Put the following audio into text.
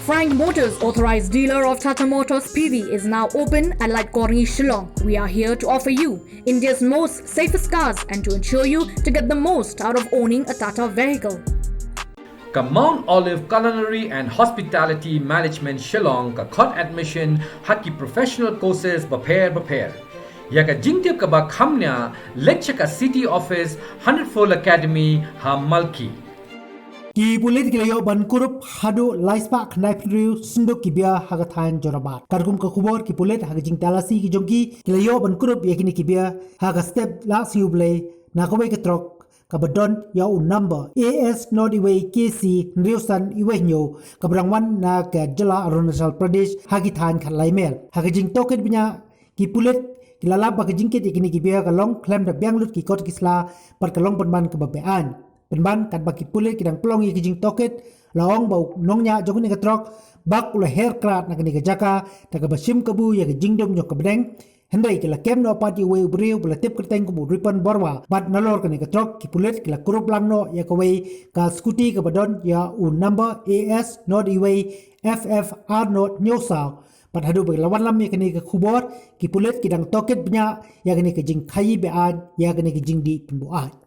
Frank Motors, authorized dealer of Tata Motors PV, is now open at Lightcorny, Shillong. We are here to offer you India's most safest cars and to ensure you to get the most out of owning a Tata vehicle. Ka Mount Olive Culinary and Hospitality Management Shillong ka khot admission haki professional courses bapair. Ya ka jingtip ka ba khamnya lecture ka City Office 100 Academy ha Malki. Ki Pulit kilayo ban Kurup hadu laispa khnai priu Synduk kibia hagathan J0RABAD. Kargum ka khubor ki Pulit hagajing talasi ki jongki kilayo ban Kurup yakini kibia haga step la siuble na kawai katrok kabadon ya number AS North Iway KC Riusan Iwaynyo kabrangwan na ka Jala Arunachal Pradesh hagithan khalai hagajing token binya ki Pulit kilala bagajing ke yakini kibia kalong klem da bianglut ki kot kisla par kalong penban kebabean penban kat baki Pulit kidang pelong ye kijing toket laong bau Nongniah jong ni katrok bak ula hair Krad nak ni kajaka tak basim kabu ye kijing dom jong kabdeng hendai kila kem no pati we ubriu bula tip kerteng kubu ripan borwa bat nalor kani katrok ki Pulit kila Kurup lang no ya kawe ka skuti ka badon ya number AS North Iway FFR North New South pat hadu bagi lawan lam ya kani ka khubor ki Pulit kidang toket bnya ya kani kijing khayi bean ya kani kijing di pembuat